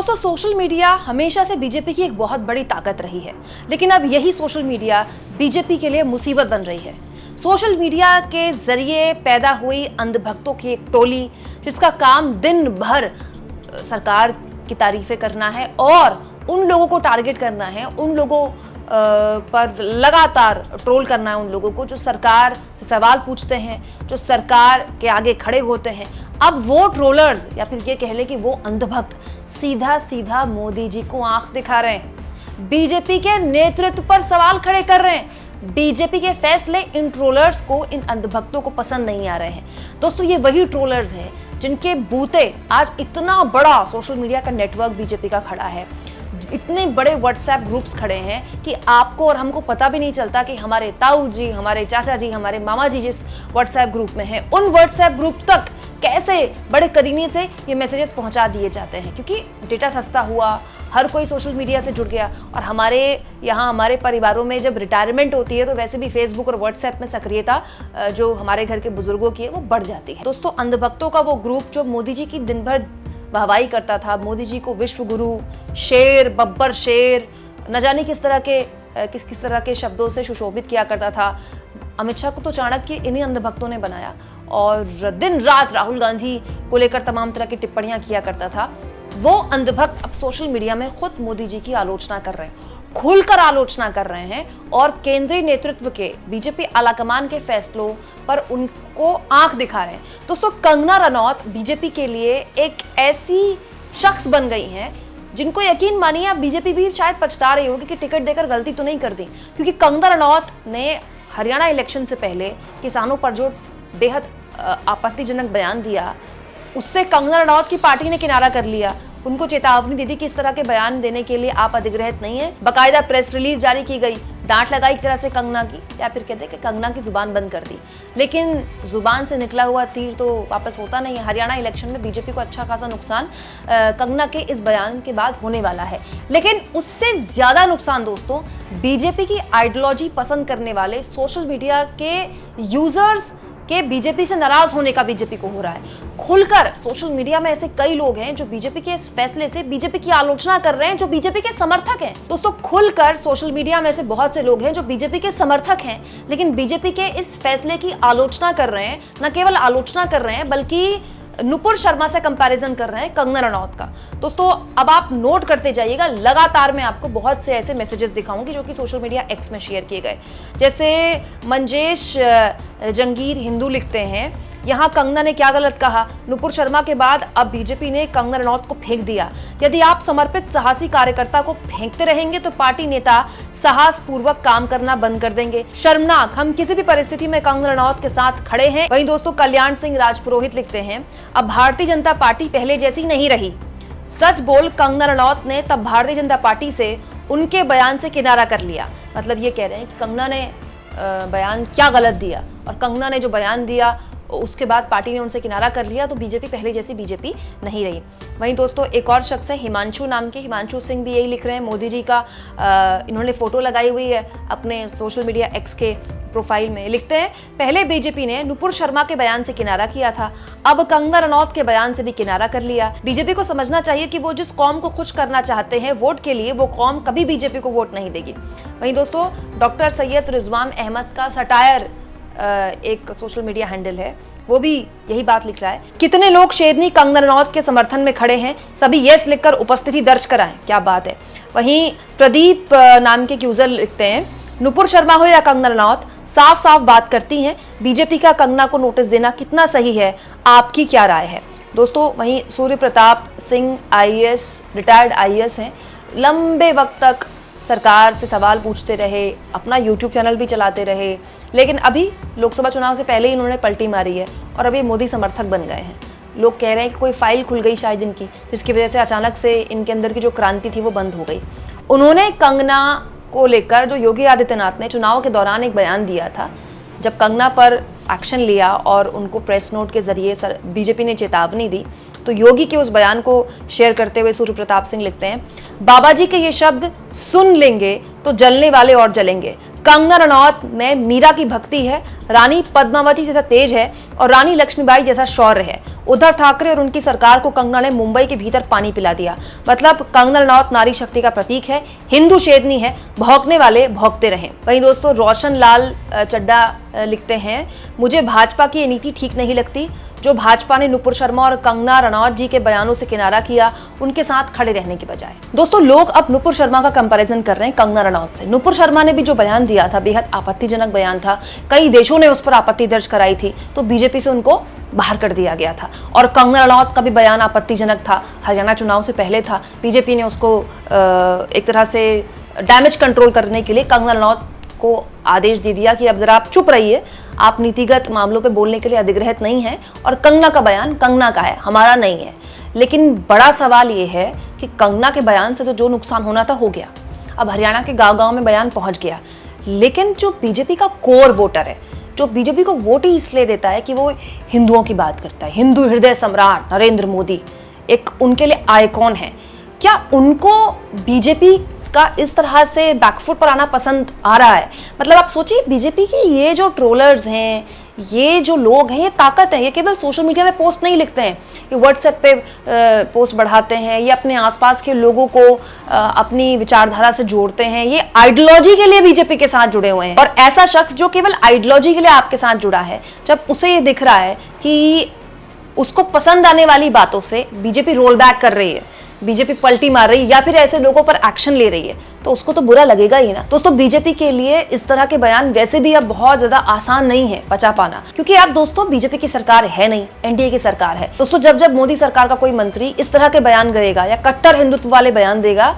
दोस्तों, social media हमेशा से बीजेपी की एक बहुत बड़ी ताकत रही है, लेकिन अब यही सोशल मीडिया बीजेपी के लिए मुसीबत बन रही है। सोशल मीडिया के जरिए पैदा हुई अंधभक्तों की एक टोली, जिसका काम दिन भर सरकार की तारीफें करना है और उन लोगों को टारगेट करना है, उन लोगों पर लगातार ट्रोल करना है, उन लोगों को जो सरकार से सवाल पूछते हैं, जो सरकार के आगे खड़े होते हैं। अब वो ट्रोलर्स या फिर ये कह लें कि वो अंधभक्त सीधा सीधा मोदी जी को आंख दिखा रहे हैं, बीजेपी के नेतृत्व पर सवाल खड़े कर रहे हैं। बीजेपी के फैसले इन ट्रोलर्स को, इन अंधभक्तों को पसंद नहीं आ रहे हैं। दोस्तों, ये वही ट्रोलर्स हैं जिनके बूते आज इतना बड़ा सोशल मीडिया का नेटवर्क बीजेपी का खड़ा है, इतने बड़े व्हाट्सएप ग्रुप्स खड़े हैं कि आपको और हमको पता भी नहीं चलता कि हमारे ताऊ जी, हमारे चाचा जी, हमारे मामा जी जिस व्हाट्सएप ग्रुप में हैं, उन व्हाट्सएप ग्रुप तक कैसे बड़े करीने से ये मैसेजेस पहुंचा दिए जाते हैं, क्योंकि डेटा सस्ता हुआ, हर कोई सोशल मीडिया से जुड़ गया। और हमारे यहाँ हमारे परिवारों में जब रिटायरमेंट होती है तो वैसे भी फेसबुक और व्हाट्सएप में सक्रियता जो हमारे घर के बुजुर्गों की है वो बढ़ जाती है। दोस्तों, अंधभक्तों का वो ग्रुप जो मोदी जी की दिन भर वाहवाही करता था, मोदी जी को विश्व गुरु, शेर, बब्बर शेर, न जाने किस तरह के शब्दों से सुशोभित किया करता था। अमित शाह को तो चाणक्य इन्हीं अंधभक्तों ने बनाया और दिन रात राहुल गांधी को लेकर तमाम तरह की टिप्पणियां किया करता था। वो अंधभक्त अब सोशल मीडिया में खुद मोदी जी की आलोचना कर रहे हैं, खुलकर आलोचना कर रहे हैं और केंद्रीय नेतृत्व के, बीजेपी आलाकमान के फैसलों पर उनको आंख दिखा रहे हैं। दोस्तों, कंगना रनौत बीजेपी के लिए एक ऐसी शख्स बन गई हैं जिनको यकीन मानिए अब बीजेपी भी शायद पछता रही होगी कि टिकट देकर गलती तो नहीं कर दी, क्योंकि कंगना रनौत ने हरियाणा इलेक्शन से पहले किसानों पर जो बेहद आपत्तिजनक बयान दिया, उससे कंगना रनौत की पार्टी ने किनारा कर लिया, उनको चेतावनी दी थी कि इस तरह के बयान देने के लिए आप अधिग्रहित नहीं है। बाकायदा प्रेस रिलीज जारी की गई, डांट लगाई एक तरह से कंगना की, या फिर कहते कि कंगना की जुबान बंद कर दी। लेकिन जुबान से निकला हुआ तीर तो वापस होता नहीं है। हरियाणा इलेक्शन में बीजेपी को अच्छा खासा नुकसान कंगना के इस बयान के बाद होने वाला है, लेकिन उससे ज्यादा नुकसान दोस्तों बीजेपी की आइडियोलॉजी पसंद करने वाले सोशल मीडिया के यूजर्स के बीजेपी से नाराज होने का बीजेपी को हो रहा है। खुलकर सोशल मीडिया में ऐसे कई लोग हैं जो बीजेपी के इस फैसले से बीजेपी की आलोचना कर रहे हैं, जो बीजेपी के समर्थक हैं। दोस्तों, खुलकर सोशल मीडिया में ऐसे बहुत से लोग हैं जो बीजेपी के समर्थक हैं, लेकिन बीजेपी के इस फैसले की आलोचना कर रहे हैं। न केवल आलोचना कर रहे हैं बल्कि नुपुर शर्मा से कंपैरिजन कर रहे हैं कंगना रनौत का। दोस्तों, अब आप नोट करते जाइएगा, लगातार मैं आपको बहुत से ऐसे मैसेजेस दिखाऊंगी जो कि सोशल मीडिया एक्स में शेयर किए गए। जैसे मंजेश जंगीर हिंदू लिखते हैं, यहाँ कंगना ने क्या गलत कहा, नुपुर शर्मा के बाद अब बीजेपी ने कंगना रनौत को फेंक दिया। यदि आप समर्पित साहसी कार्यकर्ता को फेंकते रहेंगे तो पार्टी नेता साहस पूर्वक काम करना बंद कर देंगे। शर्मनाक, हम किसी भी परिस्थिति में कंगना रनौत के साथ खड़े हैं। वहीं दोस्तों, कल्याण सिंह राजपुरोहित लिखते हैं, अब भारतीय जनता पार्टी पहले जैसी नहीं रही। सच बोल कंगना रनौत ने तब भारतीय जनता पार्टी से उनके बयान से किनारा कर लिया। मतलब ये कह रहे हैं कि कंगना ने बयान क्या गलत दिया, और कंगना ने जो बयान दिया उसके बाद पार्टी ने उनसे किनारा कर लिया, तो बीजेपी पहले जैसी बीजेपी नहीं रही। वहीं दोस्तों, एक और शख्स है हिमांशु नाम के, हिमांशु सिंह भी यही लिख रहे हैं। मोदी जी का इन्होंने फोटो लगाई हुई है अपने सोशल मीडिया एक्स के प्रोफाइल में। लिखते हैं, पहले बीजेपी ने नुपुर शर्मा के बयान से किनारा किया था, अब कंगना रनौत के बयान से भी किनारा कर लिया। बीजेपी को समझना चाहिए कि वो जिस कौम को खुश करना चाहते हैं वोट के लिए, वो कौम कभी बीजेपी को वोट नहीं देगी। वहीं दोस्तों, डॉक्टर सैयद रिजवान अहमद का सटायर एक सोशल मीडिया हैंडल है, वो भी यही बात लिख रहा है, कितने लोग शेरनी कंगना रनौत के समर्थन में खड़े हैं, सभी यस लिखकर उपस्थिति दर्ज कराएं। क्या बात है। वहीं प्रदीप नाम के यूजर लिखते हैं, नुपुर शर्मा हो या कंगना रनौत, साफ साफ बात करती हैं, बीजेपी का कंगना को नोटिस देना कितना सही है, आपकी क्या राय है। दोस्तों, वहीं Surya Pratap Singh IAS, retired IAS हैं, लंबे वक्त तक सरकार से सवाल पूछते रहे, अपना यूट्यूब चैनल भी चलाते रहे, लेकिन अभी लोकसभा चुनाव से पहले ही इन्होंने पलटी मारी है और अभी मोदी समर्थक बन गए हैं। लोग कह रहे हैं कि कोई फाइल खुल गई शायद इनकी, जिसकी वजह से अचानक से इनके अंदर की जो क्रांति थी वो बंद हो गई। उन्होंने कंगना को लेकर जो योगी आदित्यनाथ ने चुनाव के दौरान एक बयान दिया था, जब कंगना पर एक्शन लिया और उनको प्रेस नोट के जरिए बीजेपी ने चेतावनी दी, तो योगी के उस बयान को शेयर करते हुए सूर्य प्रताप सिंह लिखते हैं, बाबा जी के ये शब्द सुन लेंगे तो जलने वाले और जलेंगे। कंगना रनौत में मीरा की भक्ति है, रानी पद्मावती जैसा तेज है और रानी लक्ष्मीबाई जैसा शौर्य है। उद्धव ठाकरे और उनकी सरकार को कंगना ने मुंबई के भीतर पानी पिला दिया। मतलब कंगना रनौत नारी शक्ति का प्रतीक है, हिंदू शेरनी है, भौंकने वाले भौंकते रहें। वहीं दोस्तों रोशन लाल चड्डा लिखते हैं, मुझे भाजपा की ये नीति ठीक नहीं लगती। जो भाजपा ने नुपुर शर्मा और कंगना रनौत जी के बयानों से किनारा किया, उनके साथ खड़े रहने की बजाय। दोस्तों लोग अब नुपुर शर्मा का कंपैरिजन कर रहे हैं कंगना रनौत से। नुपुर शर्मा ने भी जो बयान दिया था बेहद आपत्तिजनक बयान था, कई देशों ने उस पर आपत्ति दर्ज कराई थी, तो बीजेपी से उनको बाहर कर दिया गया था। और कंगना रनौत का भी बयान आपत्तिजनक था, हरियाणा चुनाव से पहले था, बीजेपी ने उसको एक तरह से डैमेज कंट्रोल करने के लिए कंगना रनौत को आदेश दे दिया कि अब जरा आप चुप रहिए, आप नीतिगत मामलों पे बोलने के लिए अधिग्रहित नहीं है, और कंगना का बयान कंगना का है, हमारा नहीं है। लेकिन बड़ा सवाल ये है कि कंगना के बयान से तो जो नुकसान होना था हो गया, अब हरियाणा के गांव-गांव में बयान पहुंच गया। लेकिन जो बीजेपी का कोर वोटर है, जो बीजेपी को वोट ही इसलिए देता है कि वो हिंदुओं की बात करता है, हिंदू हृदय सम्राट नरेंद्र मोदी एक उनके लिए आइकॉन है, क्या उनको बीजेपी का इस तरह से बैकफुट पर आना पसंद आ रहा है? मतलब आप सोचिए, बीजेपी की ये जो ट्रोलर्स हैं, ये जो लोग हैं, ये ताकत है, ये केवल सोशल मीडिया पे पोस्ट नहीं लिखते हैं, ये व्हाट्सएप पे पोस्ट बढ़ाते हैं, ये अपने आसपास के लोगों को अपनी विचारधारा से जोड़ते हैं, ये आइडियोलॉजी के लिए बीजेपी के साथ जुड़े हुए हैं। और ऐसा शख्स जो केवल आइडियोलॉजी के लिए आपके साथ जुड़ा है, जब उसे ये दिख रहा है कि उसको पसंद आने वाली बातों से बीजेपी रोल बैक कर रही है, बीजेपी पलटी मार रही है, या फिर ऐसे लोगों पर एक्शन ले रही है, तो उसको तो बुरा लगेगा ही ना। दोस्तों बीजेपी के लिए इस तरह के बयान वैसे भी अब बहुत ज्यादा आसान नहीं है बचा पाना, क्योंकि अब दोस्तों बीजेपी की सरकार है नहीं, एनडीए की सरकार है। दोस्तों जब जब मोदी सरकार का कोई मंत्री इस तरह के बयान करेगा या कट्टर हिंदुत्व वाले बयान देगा,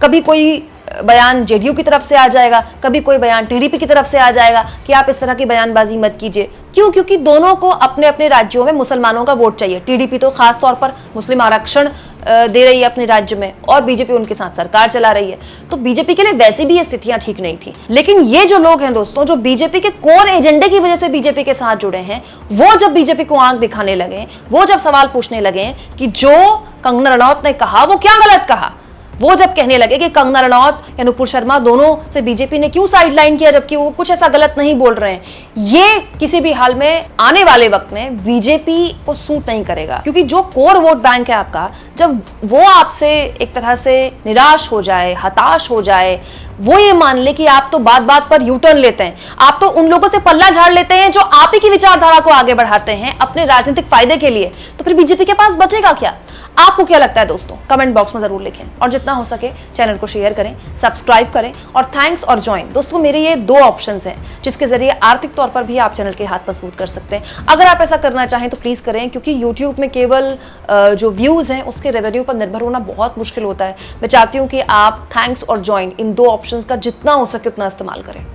कभी कोई बयान जेडीयू की तरफ से आ जाएगा, कभी कोई बयान टीडीपी की तरफ से आ जाएगा कि आप इस तरह की बयानबाजी मत कीजिए। क्यों? क्योंकि दोनों को अपने अपने राज्यों में मुसलमानों का वोट चाहिए। टीडीपी तो खास तौर पर मुस्लिम आरक्षण दे रही है अपने राज्य में, और बीजेपी उनके साथ सरकार चला रही है, तो बीजेपी के लिए वैसे भी ये स्थितियां ठीक नहीं थी। लेकिन ये जो लोग हैं दोस्तों, जो बीजेपी के कोर एजेंडे की वजह से बीजेपी के साथ जुड़े हैं, वो जब बीजेपी को आंख दिखाने लगे, वो जब सवाल पूछने लगे कि जो कंगना रनौत ने कहा वो क्या गलत कहा, वो जब कहने लगे कि कंगना रनौत या नुपुर शर्मा दोनों से बीजेपी ने क्यों साइडलाइन किया जबकि वो कुछ ऐसा गलत नहीं बोल रहे हैं, ये किसी भी हाल में आने वाले वक्त में बीजेपी को सूट नहीं करेगा। क्योंकि जो कोर वोट बैंक है आपका, जब वो आपसे एक तरह से निराश हो जाए, हताश हो जाए, वो ये मान ले कि आप तो बात बात पर यू टर्न लेते हैं, आप तो उन लोगों से पल्ला झाड़ लेते हैं जो आप ही की विचारधारा को आगे बढ़ाते हैं अपने राजनीतिक फायदे के लिए, तो फिर बीजेपी के पास बचेगा क्या? आपको क्या लगता है दोस्तों? कमेंट बॉक्स में जरूर लिखें, और जितना हो सके चैनल को शेयर करें, सब्सक्राइब करें, और थैंक्स और ज्वाइन। दोस्तों मेरे ये 2 ऑप्शंस हैं जिसके जरिए आर्थिक तौर पर भी आप चैनल के हाथ मजबूत कर सकते हैं। अगर आप ऐसा करना चाहें तो प्लीज करें, क्योंकि यूट्यूब में केवल जो व्यूज हैं उसके रेवेन्यू पर निर्भर होना बहुत मुश्किल होता है। मैं चाहती हूँ कि आप थैंक्स और ज्वाइन इन 2 ऑप्शंस का जितना हो सके उतना इस्तेमाल करें।